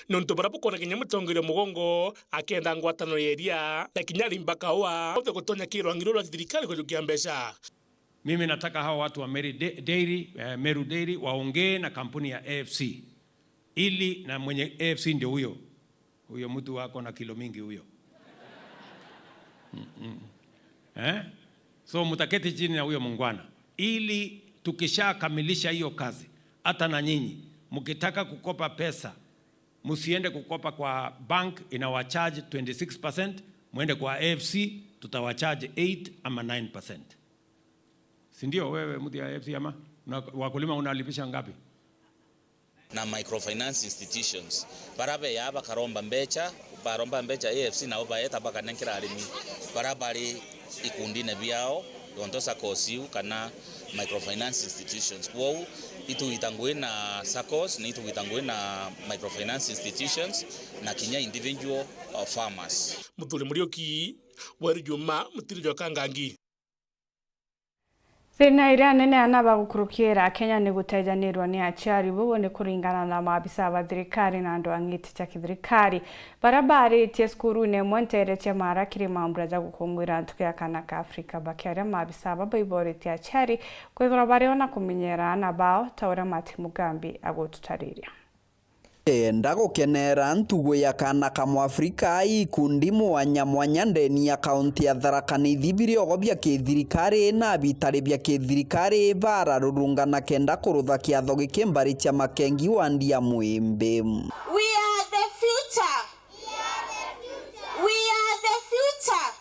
[SPEAKER 5] nonto barapokona kinya mutongire mugongo akenda ngwatano yeria na kinya limbaka wa ote kutonya kirwangiro la thirikari kujukia mbeca.
[SPEAKER 2] Mimi nataka hawa watu wa Meru Dairy waongee na kampuni ya AFC ili na mwenye AFC ndio huyo mtu wako na kilo mingi huyo. So mutaketi chini na huyo mungwana ili tukishakamilisha hiyo kazi hata na nyinyi mkitaka kukopa pesa msiende kukopa kwa bank inawacharge 26%, muende kwa AFC tutawacharge 8 ama 9%. Sindio wewe mtu ya AFC ama wakulima unalipisha ngapi?
[SPEAKER 24] Na microfinance institutions barabe yaba karomba mbecha baromba mbecha AFC na obaeta baka nenkira alimi barabari ikundine biao dontosa kosiu kana microfinance institutions kwao itu itangwe na SACCOS ni itu itangwe na microfinance institutions na kinya individual farmers
[SPEAKER 5] Muthuri Murioki wari Juma mutirijo kangangi
[SPEAKER 1] Thina iria nene anaba gukurukira Kenya ni gutejanirwa ni aciari bubu ni kuringana na maabisa ba thirikari na andu angiti cha thirikari barabari tie skuru ne montere che mara kiri mambraja gukungwira ntukia kana ka Afrika bakiaria maabisa ba baibori tie aciari kwithora bari ona kumenyera na bao taura Mati Mugambi agotutariria
[SPEAKER 7] enda gukenera ntugo ya kana kamwa Afrika ikundi mwanya ndeni ya kaunti ya Tharaka Nithi biriogo bya kithirikari na bitari bya kithirikari bararurungana kenda kurutha kiatho gikimbari cha makengi wa ndia mwimbe.
[SPEAKER 9] We are the future. We are the future.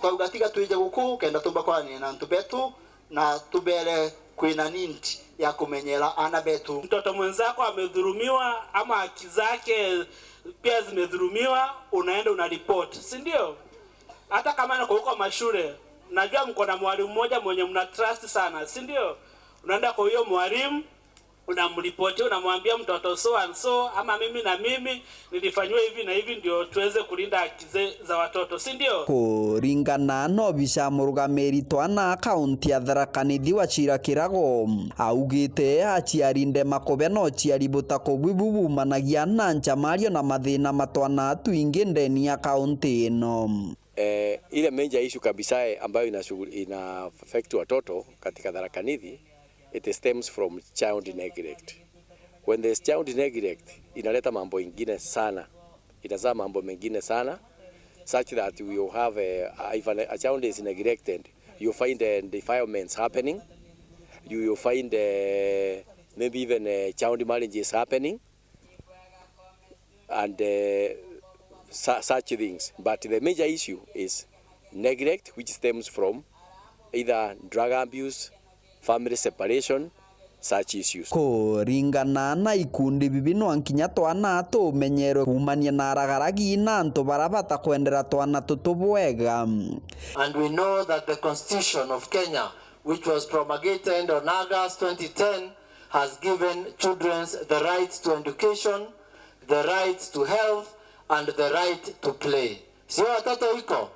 [SPEAKER 10] Twagatiga tuije guku kenda tumbakwane na ntu betu na tubere kwina ninti ya kumenyera ana betu.
[SPEAKER 25] Mtoto mwenzako amedhulumiwa ama haki zake pia zimedhulumiwa, unaenda unaripoti, si ndio? Hata kama nako huko mashule, najua mko na mwalimu mmoja mwenye mna trust sana, si ndio? Unaenda kwa huyo mwalimu unamripoti, unamwambia mtoto so and so ama mimi nilifanywa hivi na hivi ndio tuweze kulinda haki za watoto, si ndio?
[SPEAKER 7] Kuringana no bisha murugamiri twana kaunti ya Tharaka Nithi wa Chira Kirago augite aciarinde makobe no ciari butako bwibubu managia na nchamario na mathina matwana tuingi ndeni ya kaunti ino.
[SPEAKER 26] Ile major issue kabisa ambayo ina affect watoto katika Tharaka Nithi, it stems from child neglect. When there's child neglect, inaleta mambo ingine sana. Inazaa mambo mengine sana, such that we will have if a child is neglected, you find defilements happening. You will find maybe even child marriage is happening, and such things. But the major issue is neglect, which stems from either drug abuse, family separation, such issues.
[SPEAKER 7] Kuringana na ikundi bibino nkinya twana tumenyerwe kumania na aragaragi na ntu barabata kwendera twana tutubwega.
[SPEAKER 10] And we know that the Constitution of Kenya, which was promulgated on August 2010, has given children the right to education, the right to health, and the right to play. Sio watoto iko.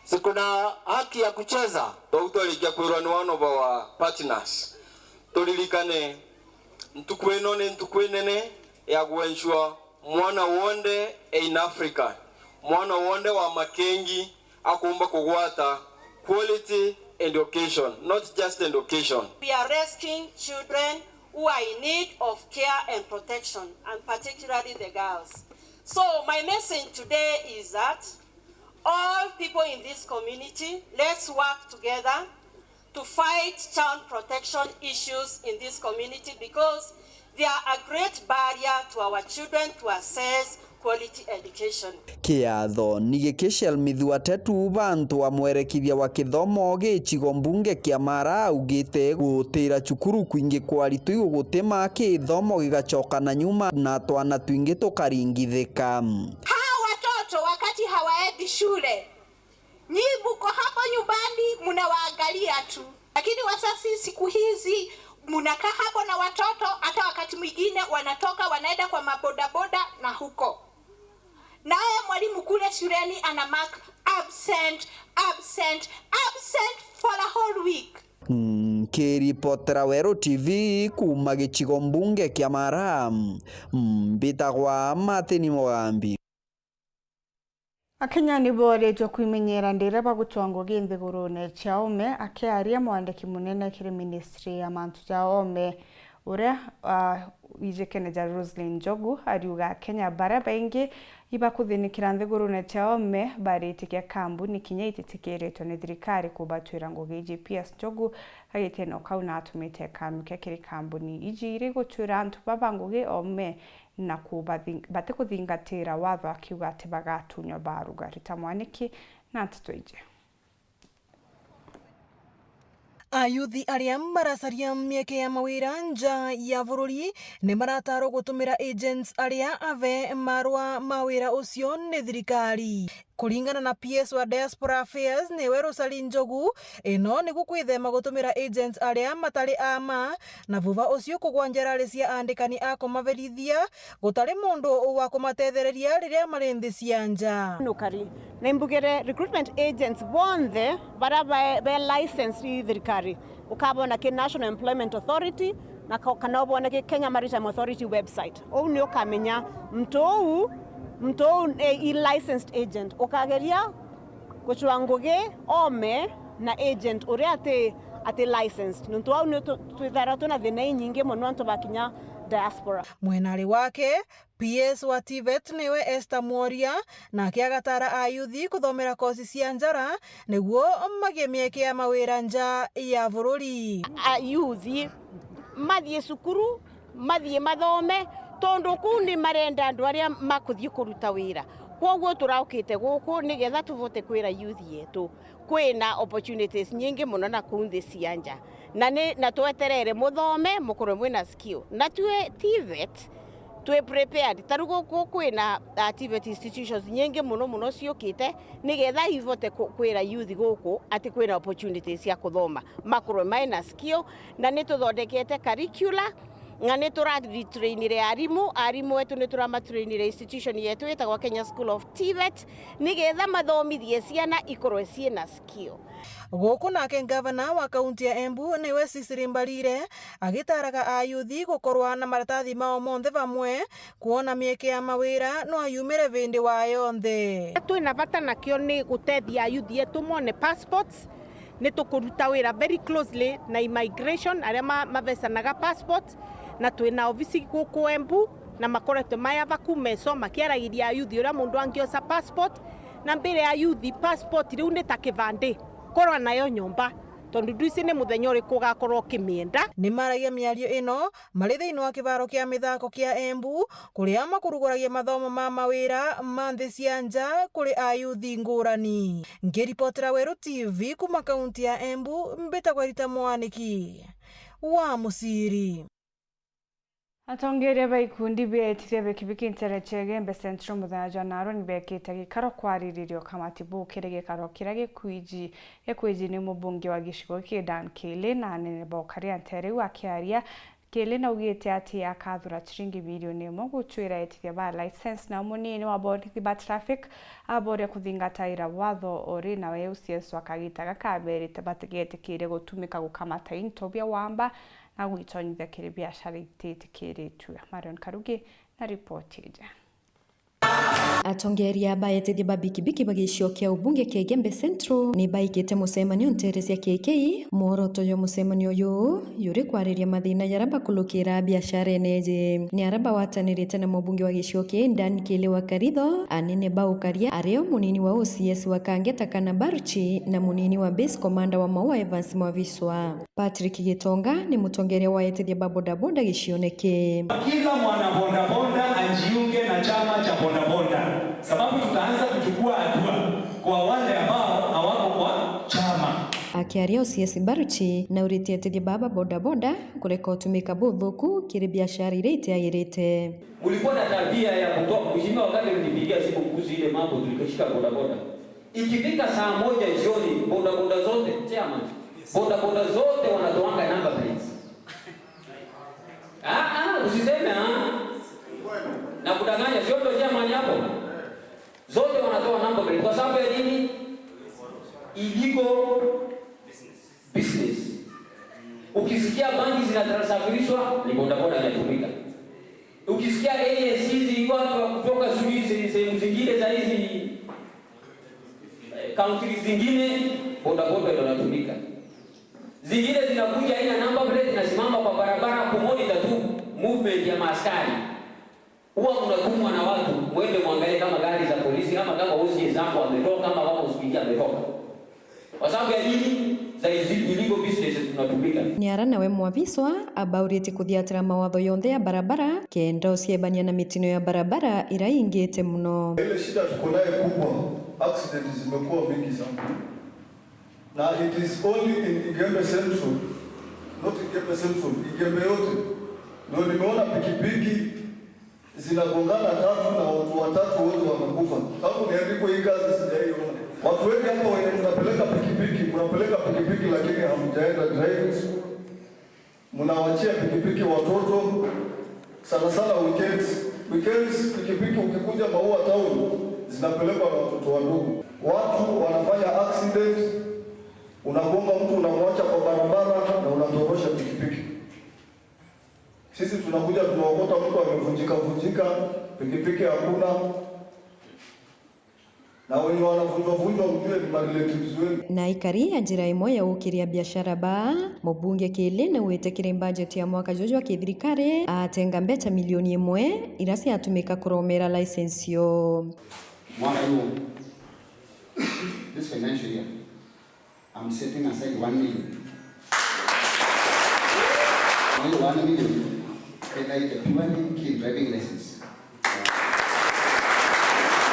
[SPEAKER 10] Sikuna haki ya kucheza.
[SPEAKER 26] Dr. Lijakwirwa ni one of our partners. Tulilikane ntukweno ne ntukwenene ya kuensure mwana wonde in Africa. Mwana wonde wa makengi akumba kugwata quality education, not just education.
[SPEAKER 6] We are rescuing children who are in need of care and protection, and particularly the girls. So my message today is that all people in this community, let's work together to fight child protection issues in this community, because they are a great barrier to our children to access quality education.
[SPEAKER 7] Kiatho ni gikichelmithua tetu bantu amwerekithia wa kithomo gicigo mbunge kia Mara augite gutira cukuru kwingi kwaritu igutema kithomo gigacoka na nyuma na twana twingi tukaringithika.
[SPEAKER 9] Hawa watoto wakati hawaendi shule, nyinyi mko hapa nyumbani mnawaangalia tu, lakini wasasi siku hizi mnakaa hapo na watoto, hata wakati mwingine wanatoka wanaenda kwa mabodaboda na huko. Naye mwalimu kule shuleni ana mark absent for a whole week.
[SPEAKER 7] Kiripotera Wero TV kuma gicigo mbunge kia Mara, mbitagwa Martin Mugambi.
[SPEAKER 1] Akenya ni boretwo kwimenyera ndira bagutwangwo ginthigurune Chaume akiaria mwandiki munene kiri ministry ya mantu Chaume uria Ijekeneja Roslyn Njogu ariuga Kenya bara baingi ibakuthinikira nthigurune Chaume baritikia kambuni kinya ititikiritwo ni thirikari kubatwira ngugi GPS. Njogu agiteno kauna atumite kamuke kiri kambuni ijiri gutwira antu baba ngugi ome na kubate kuthingatira watho akiuga ati bagatunywa baruga. Rita Mwaniki na Tatoije.
[SPEAKER 8] Ayuthi aria maracaria mieke ya mawira nja ya bururi ni maratarwo gutumira agents aria ave marwa mawira ucio ni thirikari. Kuringana na PS wa Diaspora Affairs niwe Roslyn Njogu, ino ni gukwithema gutumira agents aria matari ama na vuva ucio kugwa njerari cia andikani a kumaverithia gutari mundu wa kumatethereria riria mari nthi cia nja.
[SPEAKER 11] Nukari nembugere recruitment agents bonthe bara be licensed i thirikari ukabona ki National Employment Authority na kana ubona ki Kenya Maritime Authority website. Ou ni ukamenya mtu licensed agent ukageria guchwa ngugi ome na agent uria ati licensed nuntu au ni twithara tuna thina nyingi muno antu bakinya diaspora.
[SPEAKER 8] Mwenari wake PS wa TVET niwe Esther Mworia na akiagatara ayuthi kuthomera kosi cia njara niguo magie mieke ya mawira nja ya bururi.
[SPEAKER 11] Ayuthi mathie cukuru mathie mathome tondu kundi marenda andu aria makuthie kuruta wira. Kwoguo turaukite guku nigetha tuvote kwira youth yetu kwina opportunities nyingi muno na kunthi cia nja na tweterere muthome mukorwe mwina skill na tue TVET twe prepared tarugo kwina TVET institutions nyingi muno ciukite nigetha ivote kwira youth guku ati kwina opportunities cia kuthoma makorwe mwina skill na nituthondekete curricula nga ni turatrainire arimu wetu ni turamatrainire institution yetu itagwa Kenya School of TVET nigetha mathomithie ciana ikorwe ciena skill.
[SPEAKER 8] Guku nake governor wa kaunti ya Embu niwe Cecily Mbarire agitaraga ayuthi gukorwa na maratathi mao monthe vamwe kuona mieke ya mawira no ayumire vindi wa yonthe.
[SPEAKER 11] Twina bata nakio ni gutethia ayuthi yetu mone passports ni tukuruta wira very closely na immigration aria mavesanaga passport na twina ofisi guku Embu na makoretwo maya vakumeso makiaragiria yuthi uria mundu angiosa passport na mbere ya yuthi passport riu ni ta kivande korwa nayo nyomba tondu nduici ni muthenya uri kugakorwo kimienda.
[SPEAKER 8] Ni maragia miario ino mari thiini wa kivaro kia mithako kia Embu kuria makuruguragia mathomo ma mawira ma nthi cia nja kuri ayuthi ngurani. Ngiripotera Weru TV kuma kaunti ya Embu, mbitagwo Rita Mwaniki wa Musiri.
[SPEAKER 1] Atongeria ba ikundi betire bekibiki nterechege Embe Central muthenya jwa naro ni bekite gikaro kwariririo kamatibu kirege karo kirage kwiji ni mubunge wa gishigo ki Dan Kele na nene bokari antere wa kiaria Kele na ugite ati akathura chiringi milioni mo guchwira etithia ba license na munini wa borithi ba traffic abore kuthingataira watho ori na we UCS wakagitaga kaberite bategetekire gutumika gukamata intobia wamba na gwitonyithia kiri biashara ititikiritu. Marion Karugi na ripoti ija.
[SPEAKER 12] Atongeria baetithia ba bikibiki bagicokia ubunge kia Embe Central ni baikite mucemanio nterecia KK muoroto yo mucemanio yu yuri kwariria mathina yaraba kulukira biashara eneje ni araba watanirite na mubunge wa gicigo kia Dan Kele wa Karitho anene baukaria ario munini wa OCS wa Kangeta kana Baruchi na munini wa base commander wa Maua Evans Mwaviswa. Patrick Gitonga ni mutongeria wa etithia ba bodaboda gicioneke.
[SPEAKER 14] Kila mwana bodaboda ajiunge na chama cha bodaboda, sababu tutaanza kuchukua hatua kwa wale ambao hawako kwa chama.
[SPEAKER 12] Akiaria OCS Baruchi na uriti etithia baba bodaboda kureka utumika buthuku kiri biashara iria itiagirite.
[SPEAKER 15] Mulikuwa na tabia ya kutoka kushimia wakati mlipigia simu kuhusu ile mambo tulikashika bodaboda. Ikifika saa 1 jioni bodaboda zote chairman bodaboda zote wanatoanga number plates. Usiseme na kudanganya, sio ndio chairman hapo? Zote wanatoa number plate kwa sababu ya nini? Illegal business. Ukisikia bangi zinasafirishwa ni bodaboda inatumika. Ukisikia ANC watu kutoka sehemu zingine za hizi countries zingine bodaboda ndio inatumika. Zingine zinakuja haina number plate, zinasimama kwa barabara kumonitor tu movement ya maaskari. Huwa mnatumwa na watu mwende muangalie kama gari za polisi kama OCS zako wametoka kama wao hospitali wametoka. Kwa sababu ya nini? Za illegal businesses tunatumika.
[SPEAKER 12] Ni arana we Mwaviswa abauriti kuthiatira mawatho yonthe ya barabara kenda uciebania na mitino ya barabara ira ingite muno.
[SPEAKER 16] Ile shida tuko nayo kubwa, accidents zimekuwa mingi sana. Na it is only in Embe Central, not in Embe Central, Embe yote. Ndio nimeona pikipiki zinagongana 3 na watu 3 wote wamekufa. Sababu niandiko hii kazi sijaiona. Watu wengi hapa mnapeleka pikipiki lakini hamjaenda driving school. Mnawachia pikipiki watoto sana weekends pikipiki ukikuja Maua town zinapelekwa na watoto wadogo. Watu wanafanya accident, unagonga mtu unamwacha kwa barabara na unatorosha pikipiki. Sisi tunakuja tunaokota mtu amevunjika pikipiki hakuna. Na wenye wanavunjwa mjue ni relatives wenu.
[SPEAKER 12] Na ikari ya njira imwe ya ukiria biashara ba mubunge Kele na wetekire budget ya mwaka jojo wa kithirikari atenga mbeca milioni 1 irasi atumika kuromera license yo.
[SPEAKER 17] Mwaka huu this financial year I'm setting aside 1 million. 1 million and I get 1 driving license.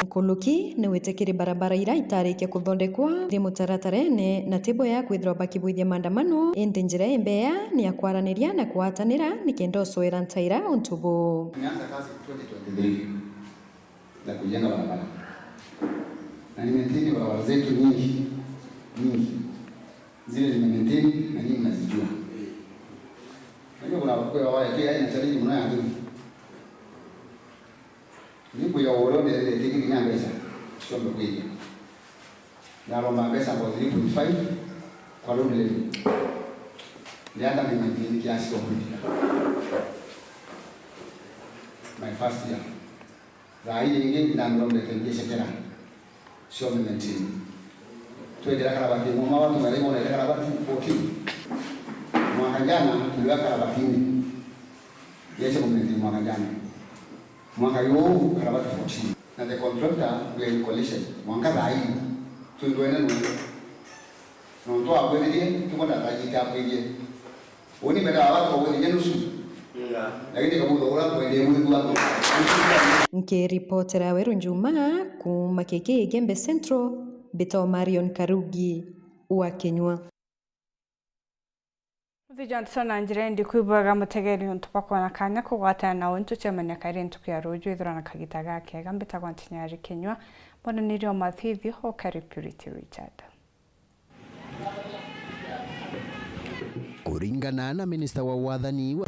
[SPEAKER 12] Kuluki na wetekire barabara ira itarikia kuthondekwa ri mutaratarene na tebo ya kwithirwa bakibuithia maandamano indi njira embea ni ya kwaraniria na kuatanira ni kenda ucoera ntaira untubu.
[SPEAKER 17] Nianza kazi 2023 na kujenga barabara na nimetini barabara zetu nyingi zile nimetini na nyingi nazijua. Ndio kuna kwa wale pia ina challenge mnayo nipo ya uone ile tekini nyanga isa sio mbele na roma pesa kwa 3.5 kwa loan levy ndio ni kiasi kwa kulipa my first year zaidi nyingine na ndio mtengesha tena sio mmentini tuendelea karabati mama watu wale wana karabati 14 mwaka jana tuliweka karabati Yeye kumleti mwaka jana. Mwaka huu karabati 14. Na the contractor we in collision. Mwaka rai. Tuendelea na ndo akwendie tuko na tajika kwendie. Oni mera watu kwa wenye nusu. Lakini kama ndo kwendie mwezi wako.
[SPEAKER 12] Nkiripotera Weru Njuma kuma KK Gembe Central Bito Marion Karugi wa Kenywa.
[SPEAKER 1] Johnson anjirendi kuibaga mutegeri untupako na kanya kugwata na untu chemanya karintu kya rojo ithurana kagita gake gambita gwantinyari Kenywa bona nirio mathithi ho kari Purity Richard.
[SPEAKER 13] Kuringana na minista wa wathani wa